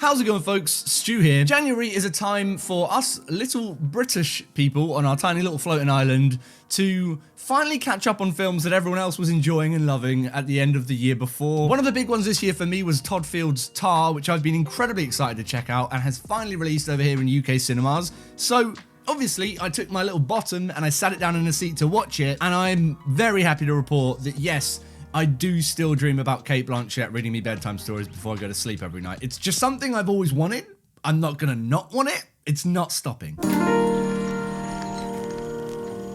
How's it going, folks? Stu here. January is a time for us little British people on our tiny little floating island to finally catch up on films that everyone else was enjoying and loving at the end of the year before. One of the big ones this year for me was Todd Field's TÁR, which I've been incredibly excited to check out and has finally released over here in UK cinemas. So obviously, I took my little bottom and I sat it down in a seat to watch it, and I'm very happy to report that yes, I do still dream about Cate Blanchett reading me bedtime stories before I go to sleep every night. It's just something I've always wanted. I'm not gonna not want it. It's not stopping.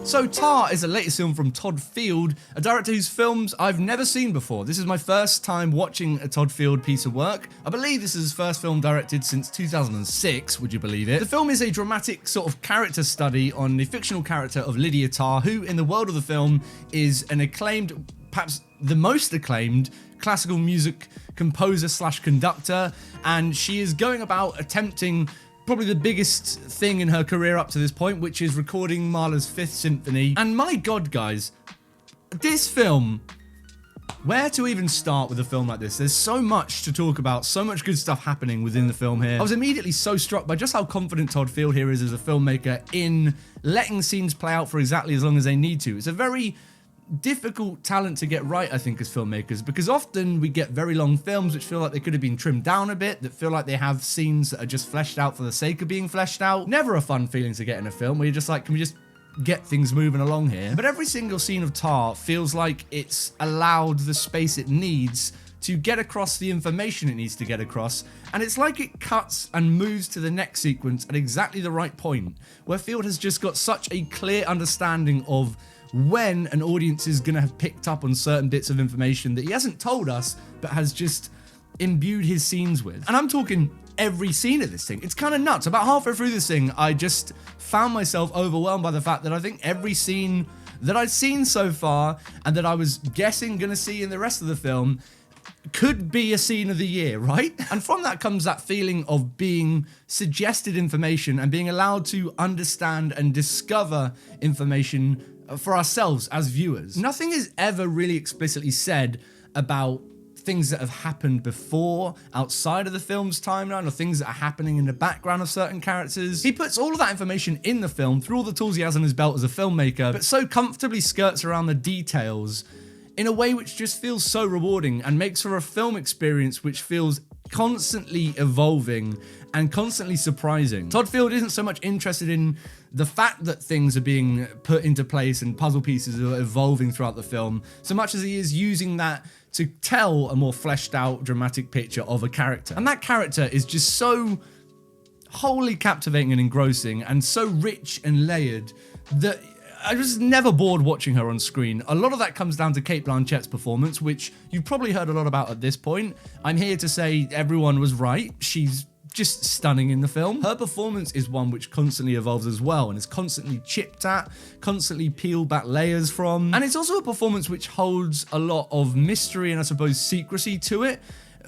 So TÁR is the latest film from Todd Field, a director whose films I've never seen before. This is my first time watching a Todd Field piece of work. I believe this is his first film directed since 2006, would you believe it? The film is a dramatic sort of character study on the fictional character of Lydia TÁR, who in the world of the film is an acclaimed, perhaps the most acclaimed classical music composer slash conductor, and she is going about attempting probably the biggest thing in her career up to this point, which is recording Mahler's Fifth Symphony. And my God, guys, this film, where to even start with a film like this? There's so much to talk about, so much good stuff happening within the film here. I was immediately so struck by just how confident Todd Field here is as a filmmaker in letting scenes play out for exactly as long as they need to. It's a very difficult talent to get right, I think, as filmmakers, because often we get very long films which feel like they could have been trimmed down a bit, that feel like they have scenes that are just fleshed out for the sake of being fleshed out. Never a fun feeling to get in a film where you're just like, can we just get things moving along here? But every single scene of TÁR feels like it's allowed the space it needs to get across the information it needs to get across, and it's like it cuts and moves to the next sequence at exactly the right point, where Field has just got such a clear understanding of when an audience is going to have picked up on certain bits of information that he hasn't told us, but has just imbued his scenes with. And I'm talking every scene of this thing. It's kind of nuts. About halfway through this thing, I just found myself overwhelmed by the fact that I think every scene that I'd seen so far, and that I was guessing going to see in the rest of the film, could be a scene of the year, right? And from that comes that feeling of being suggested information and being allowed to understand and discover information for ourselves as viewers. Nothing is ever really explicitly said about things that have happened before, outside of the film's timeline, or things that are happening in the background of certain characters. He puts all of that information in the film through all the tools he has on his belt as a filmmaker, but so comfortably skirts around the details in a way which just feels so rewarding and makes for a film experience which feels constantly evolving and constantly surprising. Todd Field isn't so much interested in the fact that things are being put into place and puzzle pieces are evolving throughout the film, so much as he is using that to tell a more fleshed out dramatic picture of a character. And that character is just so wholly captivating and engrossing and so rich and layered that I was never bored watching her on screen. A lot of that comes down to Cate Blanchett's performance, which you've probably heard a lot about at this point. I'm here to say everyone was right. She's just stunning in the film. Her performance is one which constantly evolves as well and is constantly chipped at, constantly peeled back layers from. And it's also a performance which holds a lot of mystery and I suppose secrecy to it,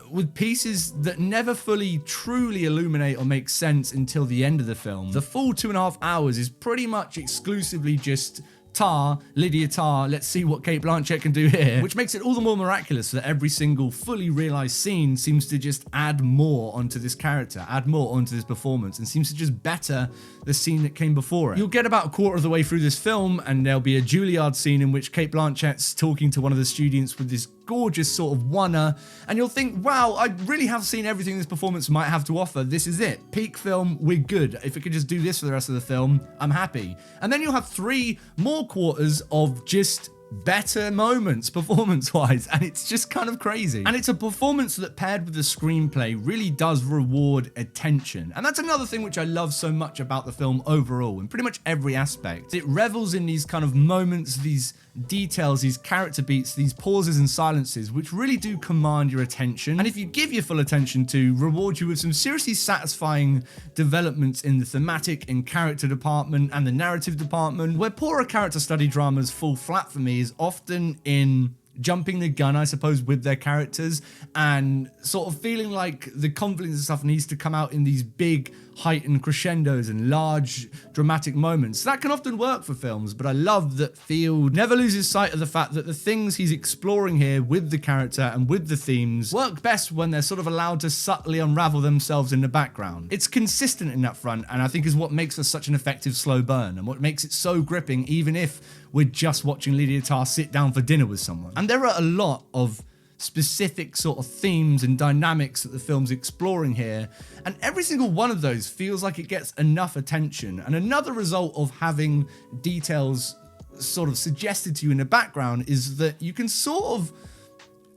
with pieces that never fully truly illuminate or make sense until the end of the film. The full 2.5 hours is pretty much exclusively just TÁR, Lydia TÁR, let's see what Cate Blanchett can do here, which makes it all the more miraculous that every single fully realized scene seems to just add more onto this character, add more onto this performance, and seems to just better the scene that came before it. You'll get about a quarter of the way through this film, and there'll be a Juilliard scene in which Cate Blanchett's talking to one of the students with this gorgeous sort of wonner, and you'll think, wow, I really have seen everything this performance might have to offer. This is it. Peak film, we're good. If it could just do this for the rest of the film, I'm happy. And then you'll have 3 more quarters of just better moments performance-wise, and it's just kind of crazy. And it's a performance that, paired with the screenplay, really does reward attention. And that's another thing which I love so much about the film overall, in pretty much every aspect. It revels in these kind of moments, these details, these character beats, these pauses and silences, which really do command your attention, and if you give your full attention to, reward you with some seriously satisfying developments in the thematic and character department and the narrative department. Where poorer character study dramas fall flat for me is often in jumping the gun, I suppose, with their characters, and sort of feeling like the conflict and stuff needs to come out in these big heightened crescendos and large dramatic moments. That can often work for films, but I love that Field never loses sight of the fact that the things he's exploring here with the character and with the themes work best when they're sort of allowed to subtly unravel themselves in the background. It's consistent in that front, and I think is what makes for such an effective slow burn, and what makes it so gripping even if we're just watching Lydia Tarr sit down for dinner with someone. And there are a lot of specific sort of themes and dynamics that the film's exploring here, and every single one of those feels like it gets enough attention. And another result of having details sort of suggested to you in the background is that you can sort of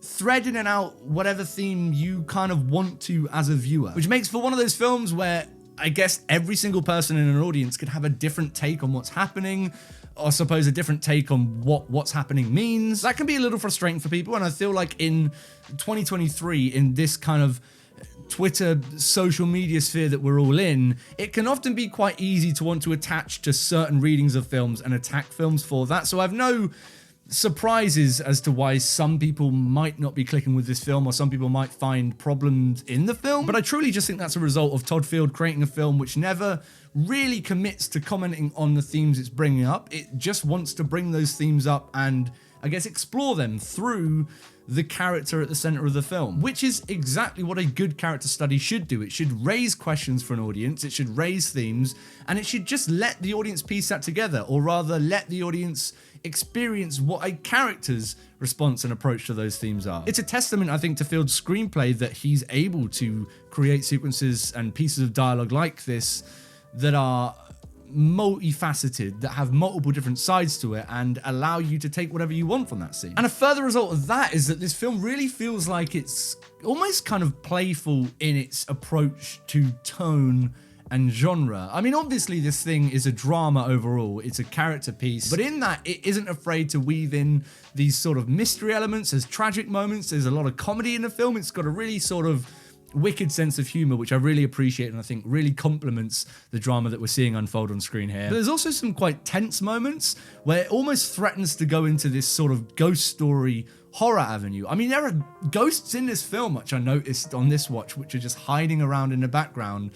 thread in and out whatever theme you kind of want to as a viewer, which makes for one of those films where I guess every single person in an audience could have a different take on what's happening, or I suppose a different take on what's happening means. That can be a little frustrating for people, and I feel like in 2023, in this kind of Twitter social media sphere that we're all in, it can often be quite easy to want to attach to certain readings of films and attack films for that. So I've no surprises as to why some people might not be clicking with this film, or some people might find problems in the film. But I truly just think that's a result of Todd Field creating a film which never really commits to commenting on the themes it's bringing up. It just wants to bring those themes up and, I guess, explore them through the character at the center of the film, which is exactly what a good character study should do. It should raise questions for an audience, it should raise themes, and it should just let the audience piece that together, or rather let the audience experience what a character's response and approach to those themes are. It's a testament, I think, to Field's screenplay that he's able to create sequences and pieces of dialogue like this that are multifaceted, that have multiple different sides to it, and allow you to take whatever you want from that scene. And a further result of that is that this film really feels like it's almost kind of playful in its approach to tone and genre. I mean, obviously this thing is a drama overall, it's a character piece, but in that it isn't afraid to weave in these sort of mystery elements. There's tragic moments, there's a lot of comedy in the film. It's got a really sort of wicked sense of humor, which I really appreciate, and I think really complements the drama that we're seeing unfold on screen here. But there's also some quite tense moments where it almost threatens to go into this sort of ghost story horror avenue. I mean, there are ghosts in this film, which I noticed on this watch, which are just hiding around in the background.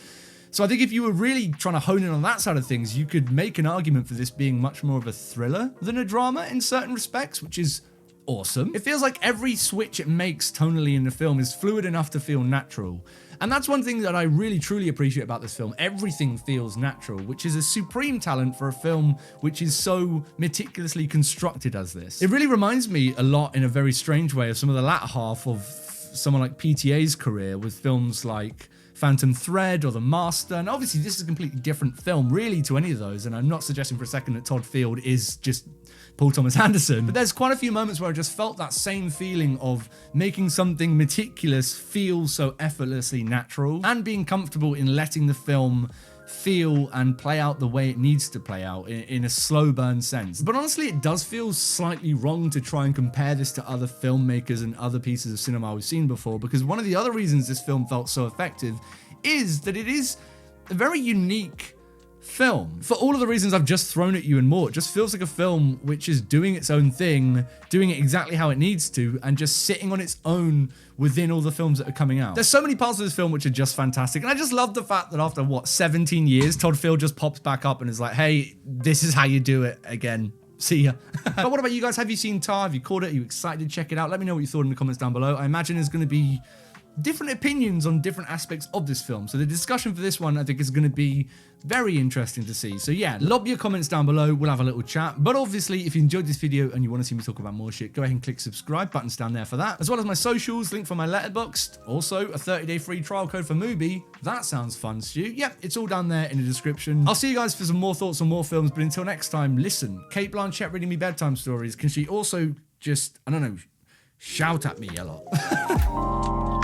So I think if you were really trying to hone in on that side of things, you could make an argument for this being much more of a thriller than a drama in certain respects, which is awesome. It feels like every switch it makes tonally in the film is fluid enough to feel natural. And that's one thing that I really truly appreciate about this film. Everything feels natural, which is a supreme talent for a film which is so meticulously constructed as this. It really reminds me a lot, in a very strange way, of some of the latter half of someone like PTA's career, with films like Phantom Thread or The Master. And obviously this is a completely different film really to any of those, and I'm not suggesting for a second that Todd Field is just Paul Thomas Anderson, but there's quite a few moments where I just felt that same feeling of making something meticulous feel so effortlessly natural, and being comfortable in letting the film feel and play out the way it needs to play out in a slow burn sense. But honestly, it does feel slightly wrong to try and compare this to other filmmakers and other pieces of cinema we've seen before, because one of the other reasons this film felt so effective is that it is a very unique film. For all of the reasons I've just thrown at you and more, it just feels like a film which is doing its own thing, doing it exactly how it needs to, and just sitting on its own within all the films that are coming out. There's so many parts of this film which are just fantastic, and I just love the fact that after, 17 years, Todd Field just pops back up and is like, hey, this is how you do it again. See ya. But what about you guys? Have you seen TÁR? Have you caught it? Are you excited to check it out? Let me know what you thought in the comments down below. I imagine there's going to be different opinions on different aspects of this film, so the discussion for this one I think is going to be very interesting to see. So yeah, lob your comments down below, we'll have a little chat. But obviously, if you enjoyed this video and you want to see me talk about more shit, go ahead and click subscribe, buttons down there for that, as well as my socials, link for my Letterboxd, also a 30-day free trial code for MUBI. That sounds fun, Stu. Yep, it's all down there in the description. I'll see you guys for some more thoughts on more films, but until next time, listen, Cate Blanchett reading me bedtime stories, can she also just, I don't know, shout at me a lot?